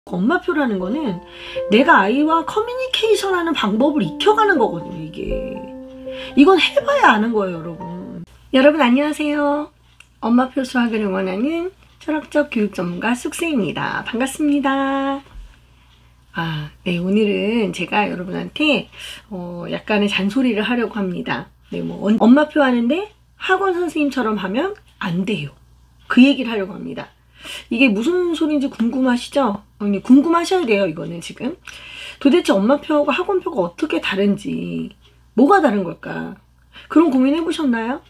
엄마표라는 거는 내가 아이와 커뮤니케이션하는 방법을 익혀가는 거거든요. 이건 해봐야 아는 거예요, 여러분. 여러분 안녕하세요. 엄마표 수학을 응원하는 철학적 교육 전문가 쑥스입니다. 반갑습니다. 네, 오늘은 제가 여러분한테 약간의 잔소리를 하려고 합니다. 네, 엄마표 하는데 학원 선생님처럼 하면 안 돼요. 그 얘기를 하려고 합니다. 이게 무슨 소리인지 궁금하시죠? 궁금하셔야 돼요. 이거는 지금 도대체 엄마표하고 학원표가 어떻게 다른지, 뭐가 다른 걸까? 그런 고민 해보셨나요?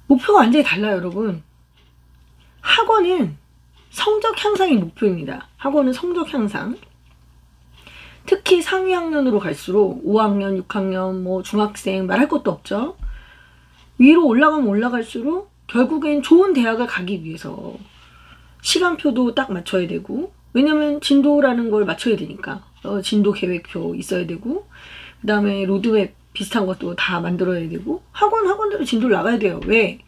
목표가 완전히 달라요, 여러분. 학원은 성적 향상이 목표입니다. 학원은 성적 향상. 특히 상위 학년으로 갈수록 5학년, 6학년, 중학생 말할 것도 없죠. 위로 올라가면 올라갈수록 결국엔 좋은 대학을 가기 위해서 시간표도 딱 맞춰야 되고, 왜냐면 진도라는 걸 맞춰야 되니까 진도 계획표 있어야 되고, 그 다음에 로드맵 비슷한 것도 다 만들어야 되고, 학원대로 진도를 나가야 돼요. 왜?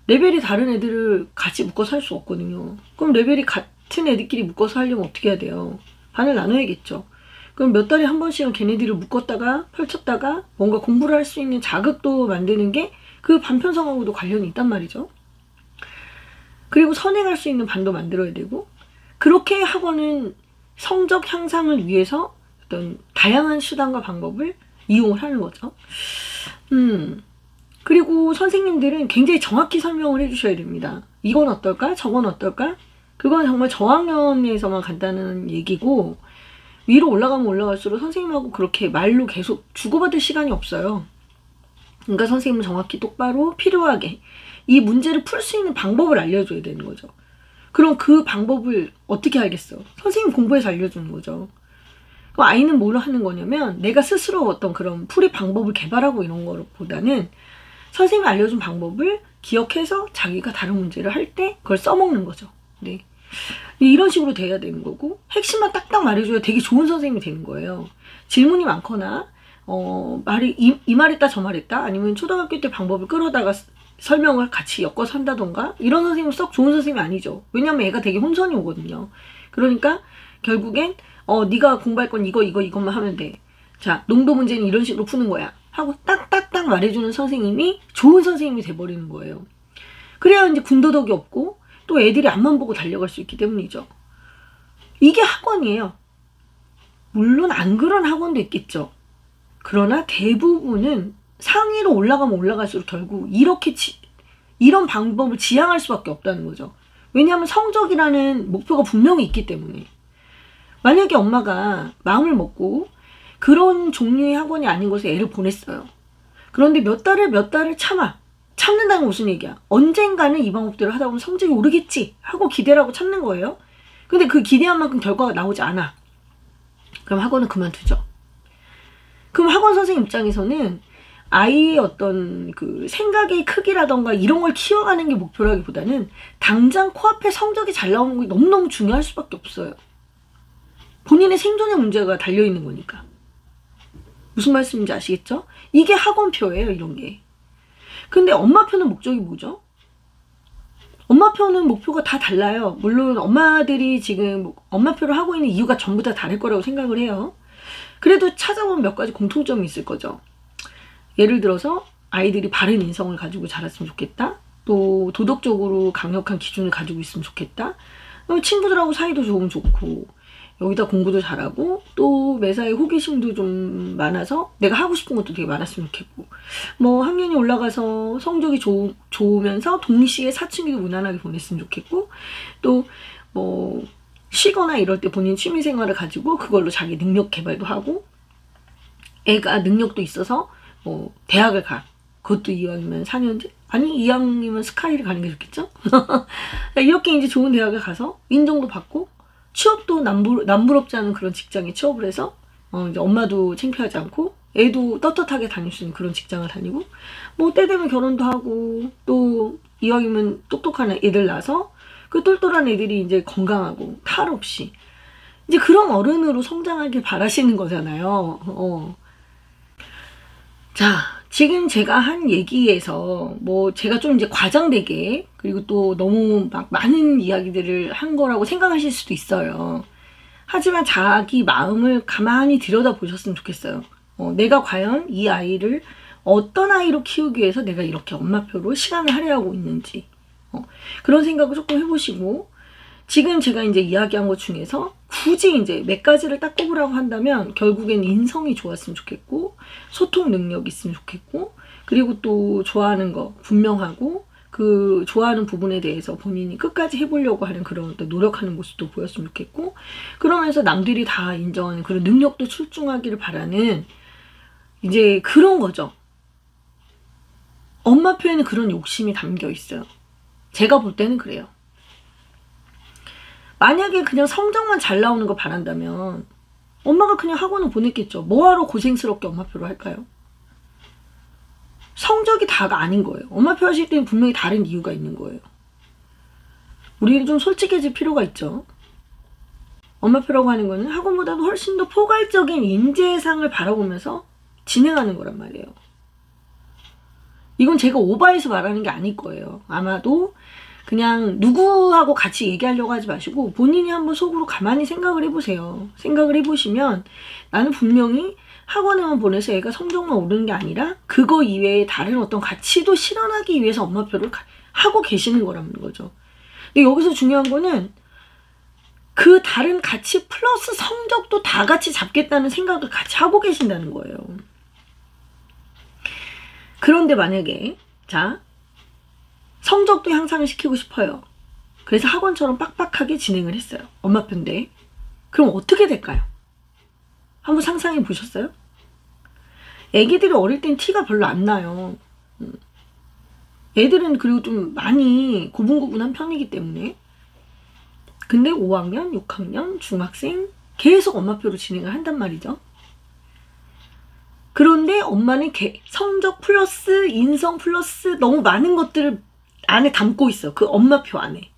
레벨이 다른 애들을 같이 묶어서 할 수 없거든요. 그럼 레벨이 같은 애들끼리 묶어서 하려면 어떻게 해야 돼요? 반을 나눠야겠죠. 그럼 몇 달에 한 번씩은 걔네들을 묶었다가 펼쳤다가 뭔가 공부를 할 수 있는 자극도 만드는 게 그 반편성하고도 관련이 있단 말이죠. 그리고 선행할 수 있는 반도 만들어야 되고, 그렇게 학원은 성적 향상을 위해서 어떤 다양한 수단과 방법을 이용을 하는 거죠. 그리고 선생님들은 굉장히 정확히 설명을 해주셔야 됩니다. 이건 어떨까? 저건 어떨까? 그건 정말 저학년에서만 간다는 얘기고, 위로 올라가면 올라갈수록 선생님하고 그렇게 말로 계속 주고받을 시간이 없어요. 그러니까 선생님은 정확히 똑바로 필요하게 이 문제를 풀 수 있는 방법을 알려줘야 되는 거죠. 그럼 그 방법을 어떻게 알겠어? 선생님 공부해서 알려주는 거죠. 그럼 아이는 뭘 하는 거냐면, 내가 스스로 어떤 그런 풀이 방법을 개발하고 이런 거보다는 선생님이 알려준 방법을 기억해서 자기가 다른 문제를 할 때 그걸 써먹는 거죠. 네. 이런 식으로 돼야 되는 거고, 핵심만 딱딱 말해줘야 되게 좋은 선생님이 되는 거예요. 질문이 많거나 말이 이 말했다 저 말했다, 아니면 초등학교 때 방법을 끌어다가 설명을 같이 엮어서 한다던가, 이런 선생님은 썩 좋은 선생님이 아니죠. 왜냐면 애가 되게 혼선이 오거든요. 그러니까 결국엔 네가 공부할 건 이것만 하면 돼. 자, 농도 문제는 이런 식으로 푸는 거야 하고 딱딱딱 말해주는 선생님이 좋은 선생님이 돼버리는 거예요. 그래야 이제 군더더기 없고 또 애들이 앞만 보고 달려갈 수 있기 때문이죠. 이게 학원이에요. 물론 안 그런 학원도 있겠죠. 그러나 대부분은 상위로 올라가면 올라갈수록 결국 이런 방법을 지향할 수밖에 없다는 거죠. 왜냐하면 성적이라는 목표가 분명히 있기 때문에. 만약에 엄마가 마음을 먹고 그런 종류의 학원이 아닌 곳에 애를 보냈어요. 그런데 몇 달을 참는다는 건 무슨 얘기야? 언젠가는 이 방법대로 하다 보면 성적이 오르겠지 하고 기대를 하고 참는 거예요. 근데 그 기대한 만큼 결과가 나오지 않아. 그럼 학원은 그만두죠. 그럼 학원 선생님 입장에서는 아이의 어떤 그 생각의 크기라던가 이런 걸 키워가는 게 목표라기보다는 당장 코앞에 성적이 잘 나오는 게 너무너무 중요할 수밖에 없어요. 본인의 생존의 문제가 달려있는 거니까. 무슨 말씀인지 아시겠죠? 이게 학원표예요, 이런 게. 근데 엄마표는 목적이 뭐죠? 엄마표는 목표가 다 달라요. 물론 엄마들이 지금 엄마표를 하고 있는 이유가 전부 다 다를 거라고 생각을 해요. 그래도 찾아보면 몇 가지 공통점이 있을 거죠. 예를 들어서 아이들이 바른 인성을 가지고 자랐으면 좋겠다. 또 도덕적으로 강력한 기준을 가지고 있으면 좋겠다. 친구들하고 사이도 좋으면 좋고, 여기다 공부도 잘하고, 또 매사에 호기심도 좀 많아서 내가 하고 싶은 것도 되게 많았으면 좋겠고, 학년이 올라가서 성적이 좋으면서 동시에 사춘기도 무난하게 보냈으면 좋겠고, 또 쉬거나 이럴 때 본인 취미생활을 가지고 그걸로 자기 능력 개발도 하고, 애가 능력도 있어서 대학을 가. 그것도 이왕이면 4년제? 아니, 이왕이면 스카이를 가는 게 좋겠죠? 이렇게 이제 좋은 대학을 가서 인정도 받고, 취업도 남부럽지 않은 그런 직장에 취업을 해서 이제 엄마도 창피하지 않고 애도 떳떳하게 다닐 수 있는 그런 직장을 다니고, 때 되면 결혼도 하고, 또 이왕이면 똑똑한 애들 낳아서 그 똘똘한 애들이 이제 건강하고 탈 없이 이제 그런 어른으로 성장하길 바라시는 거잖아요. 자, 지금 제가 한 얘기에서 뭐 제가 좀 이제 과장되게 그리고 또 너무 막 많은 이야기들을 한 거라고 생각하실 수도 있어요. 하지만 자기 마음을 가만히 들여다보셨으면 좋겠어요. 내가 과연 이 아이를 어떤 아이로 키우기 위해서 내가 이렇게 엄마표로 시간을 할애하고 있는지 그런 생각을 조금 해보시고, 지금 제가 이제 이야기한 것 중에서 굳이 이제 몇 가지를 딱 꼽으라고 한다면 결국엔 인성이 좋았으면 좋겠고, 소통 능력이 있으면 좋겠고, 그리고 또 좋아하는 거 분명하고, 그 좋아하는 부분에 대해서 본인이 끝까지 해보려고 하는 그런 또 노력하는 모습도 보였으면 좋겠고, 그러면서 남들이 다 인정하는 그런 능력도 출중하기를 바라는 이제 그런 거죠. 엄마표에는 그런 욕심이 담겨 있어요. 제가 볼 때는 그래요. 만약에 그냥 성적만 잘 나오는 거 바란다면 엄마가 그냥 학원을 보냈겠죠. 뭐하러 고생스럽게 엄마표로 할까요? 성적이 다가 아닌 거예요. 엄마표 하실 때는 분명히 다른 이유가 있는 거예요. 우리는 좀 솔직해질 필요가 있죠. 엄마표라고 하는 거는 학원보다도 훨씬 더 포괄적인 인재상을 바라보면서 진행하는 거란 말이에요. 이건 제가 오바해서 말하는 게 아닐 거예요. 아마도 그냥 누구하고 같이 얘기하려고 하지 마시고 본인이 한번 속으로 가만히 생각을 해보세요. 생각을 해보시면 나는 분명히 학원에만 보내서 애가 성적만 오르는 게 아니라 그거 이외에 다른 어떤 가치도 실현하기 위해서 엄마표를 하고 계시는 거라는 거죠. 근데 여기서 중요한 거는 그 다른 가치 플러스 성적도 다 같이 잡겠다는 생각을 같이 하고 계신다는 거예요. 그런데 만약에 자, 성적도 향상을 시키고 싶어요. 그래서 학원처럼 빡빡하게 진행을 했어요. 엄마표인데. 그럼 어떻게 될까요? 한번 상상해 보셨어요? 애기들이 어릴 땐 티가 별로 안 나요. 애들은 그리고 좀 많이 고분고분한 편이기 때문에. 근데 5학년, 6학년, 중학생 계속 엄마표로 진행을 한단 말이죠. 그런데 엄마는 성적 플러스 인성 플러스 너무 많은 것들을 안에 담고 있어. 그 엄마표 안에.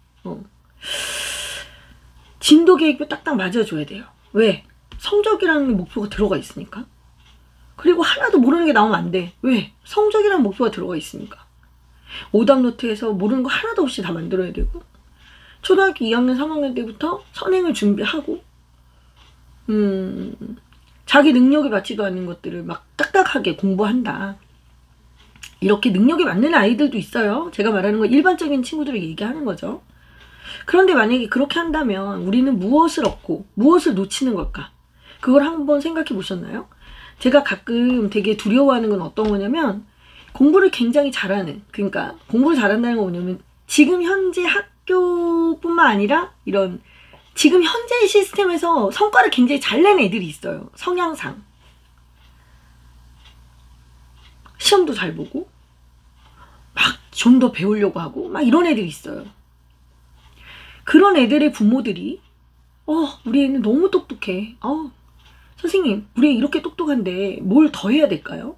진도 계획도 딱딱 맞아줘야 돼요. 왜? 성적이라는 목표가 들어가 있으니까. 그리고 하나도 모르는 게 나오면 안 돼. 왜? 성적이라는 목표가 들어가 있으니까. 오답노트에서 모르는 거 하나도 없이 다 만들어야 되고, 초등학교 2학년, 3학년 때부터 선행을 준비하고, 자기 능력에 맞지도 않는 것들을 막 딱딱하게 공부한다. 이렇게 능력에 맞는 아이들도 있어요. 제가 말하는 건 일반적인 친구들을 얘기하는 거죠. 그런데 만약에 그렇게 한다면 우리는 무엇을 얻고 무엇을 놓치는 걸까? 그걸 한번 생각해 보셨나요? 제가 가끔 되게 두려워하는 건 어떤 거냐면, 공부를 굉장히 잘하는, 그러니까 공부를 잘한다는 건 뭐냐면 지금 현재 학교뿐만 아니라 이런 지금 현재의 시스템에서 성과를 굉장히 잘 내는 애들이 있어요. 성향상. 시험도 잘 보고 막 좀 더 배우려고 하고 막 이런 애들이 있어요. 그런 애들의 부모들이 우리 애는 너무 똑똑해. 선생님, 우리 애 이렇게 똑똑한데 뭘 더 해야 될까요?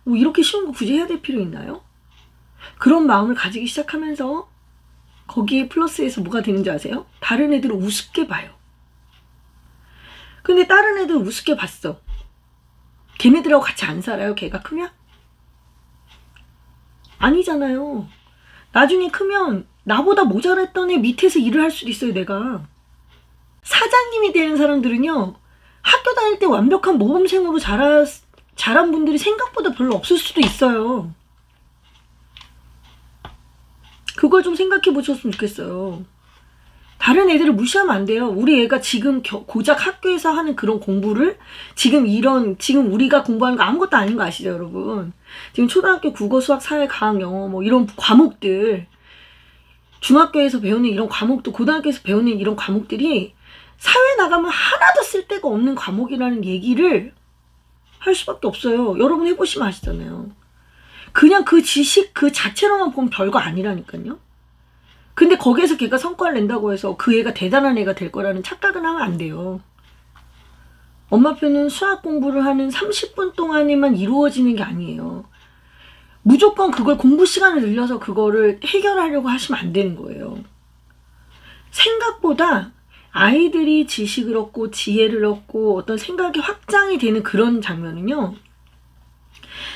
뭐 이렇게 쉬운 거 굳이 해야 될 필요 있나요? 그런 마음을 가지기 시작하면서 거기에 플러스해서 뭐가 되는지 아세요? 다른 애들을 우습게 봐요. 근데 다른 애들 우습게 봤어. 걔네들하고 같이 안 살아요? 걔가 크면? 아니잖아요. 나중에 크면 나보다 모자랐던 애 밑에서 일을 할 수도 있어요. 내가. 사장님이 되는 사람들은요, 학교 다닐 때 완벽한 모범생으로 자란 분들이 생각보다 별로 없을 수도 있어요. 그걸 좀 생각해 보셨으면 좋겠어요. 다른 애들을 무시하면 안 돼요. 우리 애가 지금 고작 학교에서 하는 그런 공부를 지금 우리가 공부하는 거 아무것도 아닌 거 아시죠, 여러분? 지금 초등학교 국어, 수학, 사회, 과학, 영어 뭐 이런 과목들, 중학교에서 배우는 이런 과목도, 고등학교에서 배우는 이런 과목들이 사회 나가면 하나도 쓸데가 없는 과목이라는 얘기를 할 수밖에 없어요. 여러분 해보시면 아시잖아요. 그냥 그 지식 그 자체로만 보면 별거 아니라니까요. 근데 거기에서 걔가 성과를 낸다고 해서 그 애가 대단한 애가 될 거라는 착각은 하면 안 돼요. 엄마표는 수학 공부를 하는 30분 동안에만 이루어지는 게 아니에요. 무조건 그걸 공부 시간을 늘려서 그거를 해결하려고 하시면 안 되는 거예요. 생각보다 아이들이 지식을 얻고 지혜를 얻고 어떤 생각이 확장이 되는 그런 장면은요,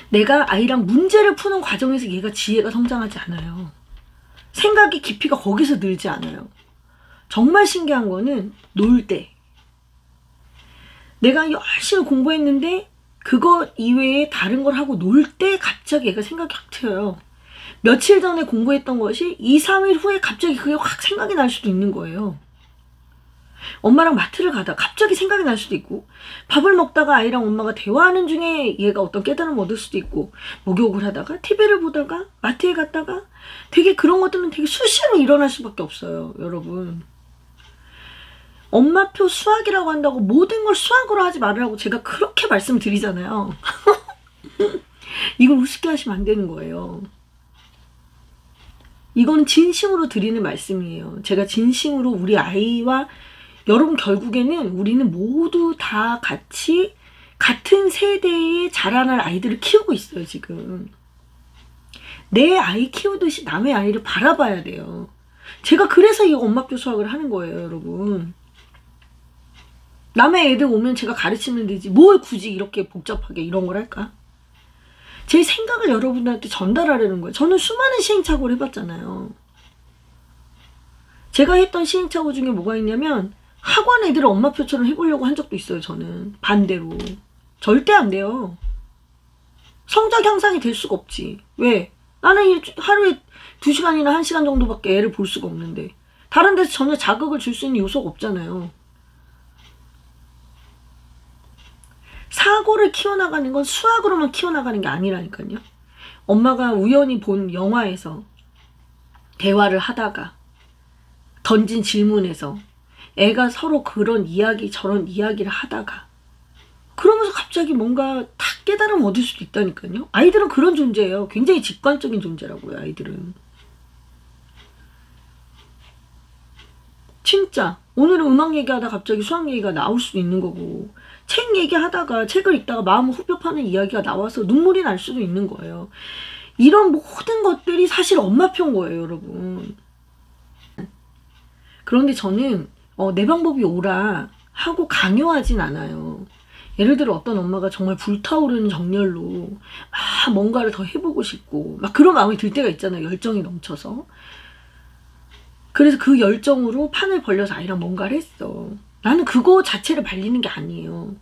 내가 아이랑 문제를 푸는 과정에서 얘가 지혜가 성장하지 않아요. 생각의 깊이가 거기서 늘지 않아요. 정말 신기한 거는 놀 때. 내가 열심히 공부했는데 그거 이외에 다른 걸 하고 놀 때 갑자기 얘가 생각이 확 튀어요. 며칠 전에 공부했던 것이 2, 3일 후에 갑자기 그게 확 생각이 날 수도 있는 거예요. 엄마랑 마트를 가다가 갑자기 생각이 날 수도 있고, 밥을 먹다가 아이랑 엄마가 대화하는 중에 얘가 어떤 깨달음을 얻을 수도 있고, 목욕을 하다가 TV를 보다가 마트에 갔다가 되게 그런 것들은 되게 수시로 일어날 수밖에 없어요. 여러분, 엄마표 수학이라고 한다고 모든 걸 수학으로 하지 말으라고 제가 그렇게 말씀드리잖아요. 이걸 우습게 하시면 안 되는 거예요. 이건 진심으로 드리는 말씀이에요. 제가 진심으로 우리 아이와 여러분, 결국에는 우리는 모두 다 같이 같은 세대에 자라날 아이들을 키우고 있어요. 지금 내 아이 키우듯이 남의 아이를 바라봐야 돼요. 제가 그래서 이 엄마표 수학을 하는 거예요. 여러분, 남의 애들 오면 제가 가르치면 되지 뭘 굳이 이렇게 복잡하게 이런 걸 할까? 제 생각을 여러분들한테 전달하려는 거예요. 저는 수많은 시행착오를 해봤잖아요. 제가 했던 시행착오 중에 뭐가 있냐면, 학원 애들을 엄마표처럼 해보려고 한 적도 있어요. 저는 반대로. 절대 안 돼요. 성적 향상이 될 수가 없지. 왜? 나는 하루에 2시간이나 1시간 정도밖에 애를 볼 수가 없는데 다른 데서 전혀 자극을 줄 수 있는 요소가 없잖아요. 사고를 키워나가는 건 수학으로만 키워나가는 게 아니라니까요. 엄마가 우연히 본 영화에서 대화를 하다가 던진 질문에서 애가 서로 그런 이야기 저런 이야기를 하다가 그러면서 갑자기 뭔가 탁 깨달음 얻을 수도 있다니까요. 아이들은 그런 존재예요. 굉장히 직관적인 존재라고요. 아이들은 진짜 오늘은 음악 얘기하다 갑자기 수학 얘기가 나올 수도 있는 거고, 책 얘기하다가 책을 읽다가 마음을 후벼파는 이야기가 나와서 눈물이 날 수도 있는 거예요. 이런 모든 것들이 사실 엄마표인 거예요. 여러분, 그런데 저는 내 방법이 옳아 하고 강요하진 않아요. 예를 들어 어떤 엄마가 정말 불타오르는 정열로 막 뭔가를 더 해보고 싶고 막 그런 마음이 들 때가 있잖아요. 열정이 넘쳐서. 그래서 그 열정으로 판을 벌려서 아이랑 뭔가를 했어. 나는 그거 자체를 발리는 게 아니에요.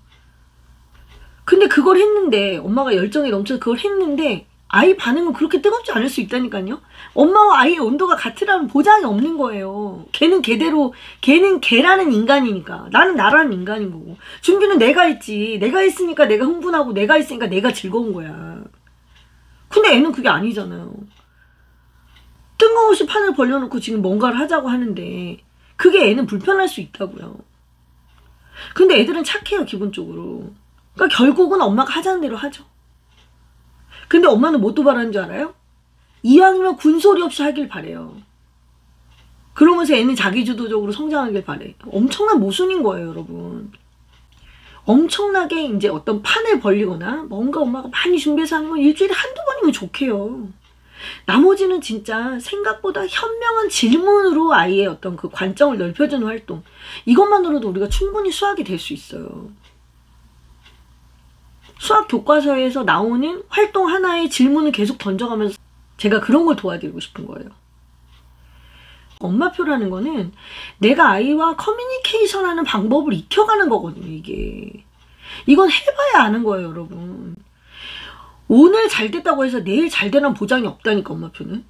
근데 그걸 했는데, 엄마가 열정이 넘쳐서 그걸 했는데 아이 반응은 그렇게 뜨겁지 않을 수 있다니까요. 엄마와 아이의 온도가 같으라는 보장이 없는 거예요. 걔는 걔대로, 걔는 걔라는 인간이니까, 나는 나라는 인간인 거고, 준비는 내가 했지. 내가 했으니까 내가 흥분하고, 내가 했으니까 내가 즐거운 거야. 근데 애는 그게 아니잖아요. 뜬금없이 판을 벌려놓고 지금 뭔가를 하자고 하는데 그게 애는 불편할 수 있다고요. 근데 애들은 착해요. 기본적으로. 그러니까 결국은 엄마가 하자는 대로 하죠. 근데 엄마는 뭐 또 바라는 줄 알아요? 이왕이면 군소리 없이 하길 바래요. 그러면서 애는 자기주도적으로 성장하길 바래. 엄청난 모순인 거예요. 여러분, 엄청나게 이제 어떤 판을 벌리거나 뭔가 엄마가 많이 준비해서 하는 건 일주일에 한두 번이면 좋게요. 나머지는 진짜 생각보다 현명한 질문으로 아이의 어떤 그 관점을 넓혀주는 활동, 이것만으로도 우리가 충분히 수학이 될 수 있어요. 수학 교과서에서 나오는 활동 하나의 질문을 계속 던져가면서 제가 그런 걸 도와드리고 싶은 거예요. 엄마표라는 거는 내가 아이와 커뮤니케이션하는 방법을 익혀가는 거거든요. 이건 해봐야 아는 거예요. 여러분, 오늘 잘 됐다고 해서 내일 잘 되는 보장이 없다니까. 엄마표는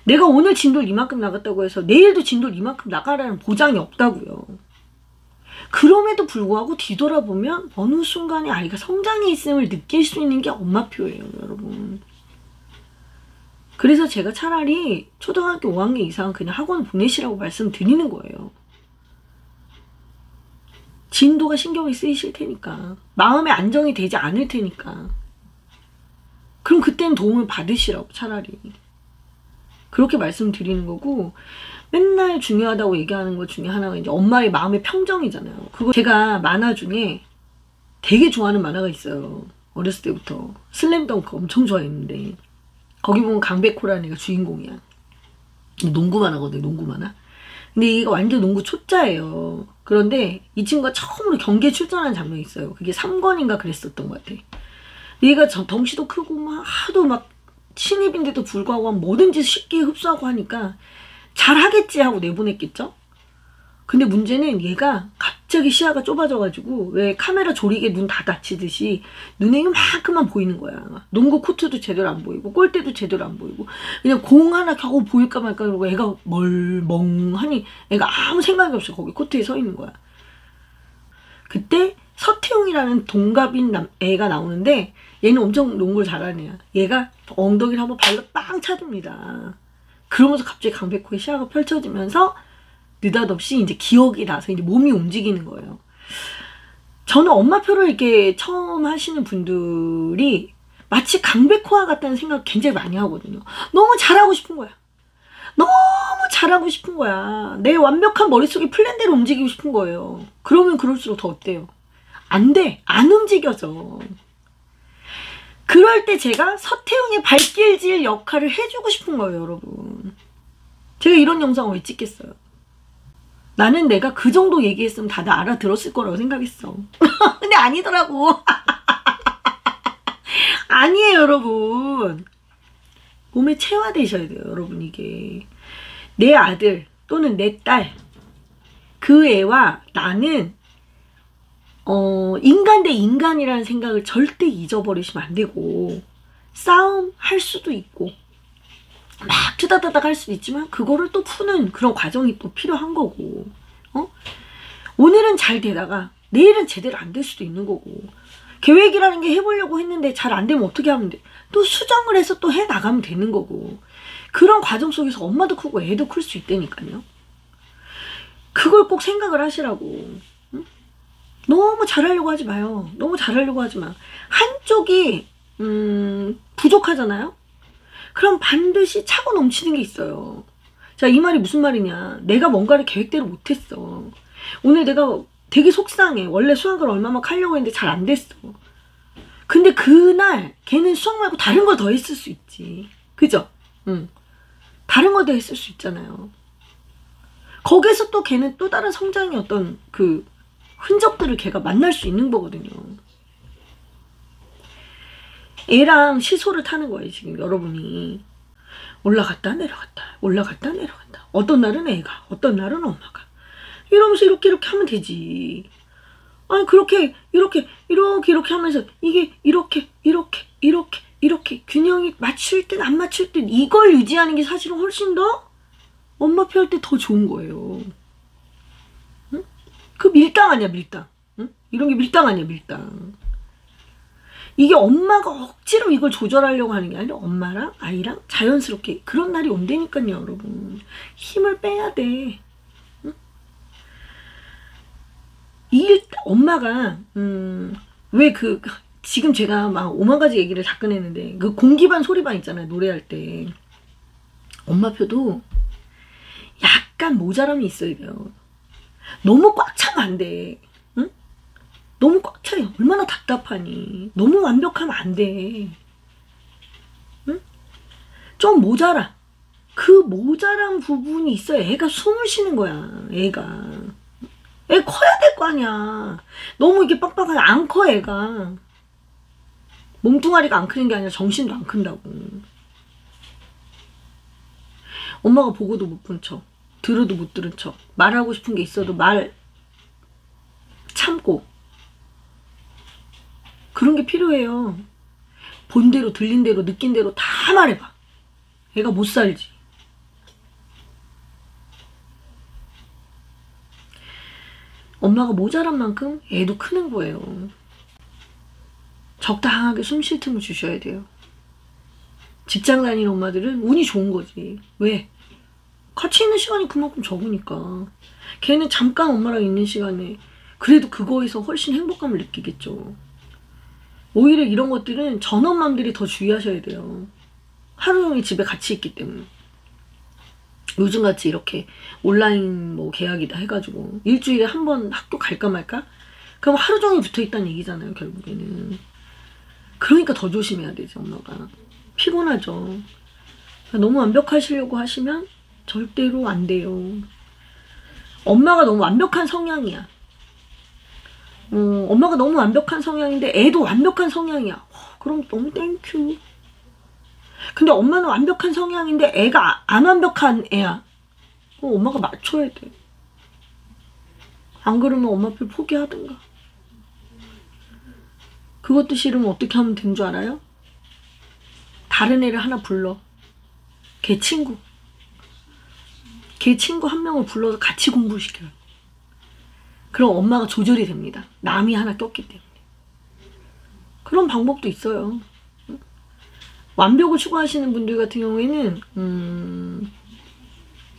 내가 오늘 진도를 이만큼 나갔다고 해서 내일도 진도를 이만큼 나가라는 보장이 없다고요. 그럼에도 불구하고 뒤돌아보면 어느 순간에 아이가 성장해 있음을 느낄 수 있는 게 엄마표예요. 여러분, 그래서 제가 차라리 초등학교 5학년 이상은 그냥 학원 보내시라고 말씀드리는 거예요. 진도가 신경이 쓰이실 테니까, 마음의 안정이 되지 않을 테니까, 그럼 그때는 도움을 받으시라고 차라리 그렇게 말씀드리는 거고, 맨날 중요하다고 얘기하는 것 중에 하나가 이제 엄마의 마음의 평정이잖아요. 그거 제가 만화 중에 되게 좋아하는 만화가 있어요. 어렸을 때부터 슬램덩크 엄청 좋아했는데, 거기 보면 강백호라는 애가 주인공이야. 농구 만화거든요. 농구 만화. 근데 얘가 완전 농구 초짜예요. 그런데 이 친구가 처음으로 경기에 출전하는 장면이 있어요. 그게 3권인가 그랬었던 것 같아. 얘가 덩치도 크고 막 하도 막 신입인데도 불구하고 뭐든지 쉽게 흡수하고 하니까 잘하겠지 하고 내보냈겠죠? 근데 문제는 얘가 갑자기 시야가 좁아져가지고 왜 카메라 조리개 눈 다 닫히듯이 눈에 이만큼만 보이는 거야. 농구 코트도 제대로 안 보이고 골대도 제대로 안 보이고 그냥 공 하나 겨우 보일까 말까 그러고 애가 멍하니 애가 아무 생각이 없이 거기 코트에 서 있는 거야. 그때 서태웅이라는 동갑인 애가 나오는데 얘는 엄청 농구를 잘하는 애야. 얘가 엉덩이를 한번 발로 빵 차줍니다. 그러면서 갑자기 강백호의 시야가 펼쳐지면서 느닷없이 이제 기억이 나서 이제 몸이 움직이는 거예요. 저는 엄마표를 이렇게 처음 하시는 분들이 마치 강백호와 같다는 생각을 굉장히 많이 하거든요. 너무 잘하고 싶은 거야. 너무 잘하고 싶은 거야. 내 완벽한 머릿속에 플랜대로 움직이고 싶은 거예요. 그러면 그럴수록 더 어때요? 안 돼. 안 움직여져. 그럴 때 제가 서태웅의 발길질 역할을 해주고 싶은 거예요, 여러분. 제가 이런 영상을 왜 찍겠어요? 나는 내가 그 정도 얘기했으면 다들 알아들었을 거라고 생각했어. 근데 아니더라고. 아니에요, 여러분. 몸에 체화되셔야 돼요, 여러분. 이게 내 아들 또는 내 딸, 그 애와 나는 인간 대 인간이라는 생각을 절대 잊어버리시면 안 되고, 싸움 할 수도 있고 막 투다다닥 할 수도 있지만 그거를 또 푸는 그런 과정이 또 필요한 거고, 오늘은 잘 되다가 내일은 제대로 안 될 수도 있는 거고, 계획이라는 게 해보려고 했는데 잘 안 되면 어떻게 하면 돼? 또 수정을 해서 또 해 나가면 되는 거고, 그런 과정 속에서 엄마도 크고 애도 클 수 있다니까요. 그걸 꼭 생각을 하시라고. 응? 너무 잘하려고 하지 마요. 너무 잘하려고 하지 마. 한쪽이 부족하잖아요. 그럼 반드시 차고 넘치는 게 있어요. 자, 이 말이 무슨 말이냐. 내가 뭔가를 계획대로 못했어. 오늘 내가 되게 속상해. 원래 수학을 얼마만큼 하려고 했는데 잘 안 됐어. 근데 그날 걔는 수학 말고 다른 걸 더 했을 수 있지. 그죠? 응. 다른 걸 더 했을 수 있잖아요. 거기서 또 걔는 또 다른 성장의 어떤 그 흔적들을 걔가 만날 수 있는 거거든요. 애랑 시소를 타는 거예요, 지금 여러분이. 올라갔다 내려갔다, 올라갔다 내려갔다. 어떤 날은 애가, 어떤 날은 엄마가. 이러면서 이렇게 하면 되지. 아니, 이렇게 하면서 이게 이렇게 균형이 맞출 듯 안 맞출 듯 이걸 유지하는 게 사실은 훨씬 더 엄마표 할 때 더 좋은 거예요. 응? 그 밀당 아니야, 밀당. 응? 이런 게 밀당 아니야, 밀당. 이게 엄마가 억지로 이걸 조절하려고 하는 게 아니라 엄마랑 아이랑 자연스럽게 그런 날이 온다니까요, 여러분. 힘을 빼야 돼. 응? 엄마가 왜 지금 제가 막 오만 가지 얘기를 다 꺼냈는데 그 공기반 소리반 있잖아요, 노래할 때. 엄마표도 약간 모자람이 있어야 돼요. 너무 꽉 차면 안 돼. 응? 너무 꽉 차요. 얼마나 답답하니. 너무 완벽하면 안 돼. 응? 좀 모자라. 그 모자란 부분이 있어야 애가 숨을 쉬는 거야. 애가. 애 커야 될 거 아니야. 너무 이게 빡빡하게 안 커, 애가. 몸뚱아리가 안 크는 게 아니라 정신도 안 큰다고. 엄마가 보고도 못 본 척, 들어도 못 들은 척, 말하고 싶은 게 있어도 말 참고, 그런 게 필요해요. 본 대로 들린 대로 느낀 대로 다 말해봐. 애가 못 살지. 엄마가 모자란 만큼 애도 크는 거예요. 적당하게 숨 쉴 틈을 주셔야 돼요. 직장 다니는 엄마들은 운이 좋은 거지. 왜? 같이 있는 시간이 그만큼 적으니까. 걔는 잠깐 엄마랑 있는 시간에 그래도 그거에서 훨씬 행복감을 느끼겠죠. 오히려 이런 것들은 전업맘들이 더 주의하셔야 돼요. 하루 종일 집에 같이 있기 때문에. 요즘같이 이렇게 온라인 뭐 계약이다 해가지고 일주일에 한 번 학교 갈까 말까? 그럼 하루 종일 붙어있다는 얘기잖아요, 결국에는. 그러니까 더 조심해야 되지, 엄마가. 피곤하죠. 너무 완벽하시려고 하시면 절대로 안 돼요. 엄마가 너무 완벽한 성향이야. 엄마가 너무 완벽한 성향인데 애도 완벽한 성향이야. 그럼 너무 땡큐. 근데 엄마는 완벽한 성향인데 애가 안 완벽한 애야. 그럼 엄마가 맞춰야 돼. 안 그러면 엄마표 포기하든가. 그것도 싫으면 어떻게 하면 되는 줄 알아요? 다른 애를 하나 불러. 걔 친구 한 명을 불러서 같이 공부시켜요. 그럼 엄마가 조절이 됩니다. 남이 하나 꼈기 때문에. 그런 방법도 있어요. 완벽을 추구하시는 분들 같은 경우에는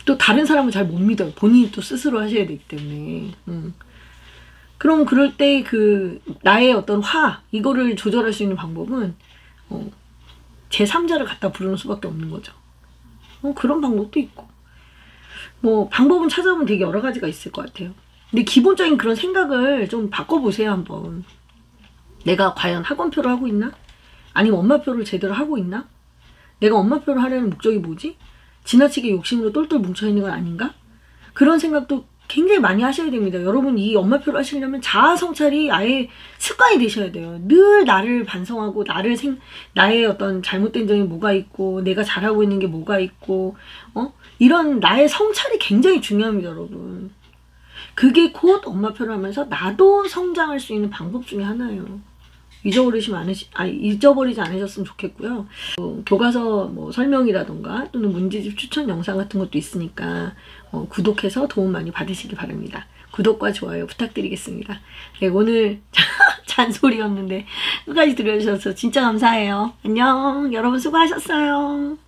또 다른 사람을 잘 못 믿어요. 본인이 또 스스로 하셔야 되기 때문에. 그럼 그럴 때 그 나의 어떤 이거를 조절할 수 있는 방법은 제3자를 갖다 부르는 수밖에 없는 거죠. 그런 방법도 있고. 뭐 방법은 찾아보면 되게 여러 가지가 있을 것 같아요. 근데 기본적인 그런 생각을 좀 바꿔보세요, 한번. 내가 과연 학원표를 하고 있나? 아니면 엄마표를 제대로 하고 있나? 내가 엄마표를 하려는 목적이 뭐지? 지나치게 욕심으로 똘똘 뭉쳐있는 건 아닌가? 그런 생각도 굉장히 많이 하셔야 됩니다. 여러분, 이 엄마표를 하시려면 자아 성찰이 아예 습관이 되셔야 돼요. 늘 나를 반성하고 나의 어떤 잘못된 점이 뭐가 있고 내가 잘하고 있는 게 뭐가 있고 이런 나의 성찰이 굉장히 중요합니다, 여러분. 그게 곧 엄마표를 하면서 나도 성장할 수 있는 방법 중에 하나예요. 잊어버리지 않으셨으면 좋겠고요. 교과서 뭐 설명이라던가 또는 문제집 추천 영상 같은 것도 있으니까 구독해서 도움 많이 받으시기 바랍니다. 구독과 좋아요 부탁드리겠습니다. 네, 오늘 잔소리였는데 끝까지 들어주셔서 진짜 감사해요. 안녕. 여러분 수고하셨어요.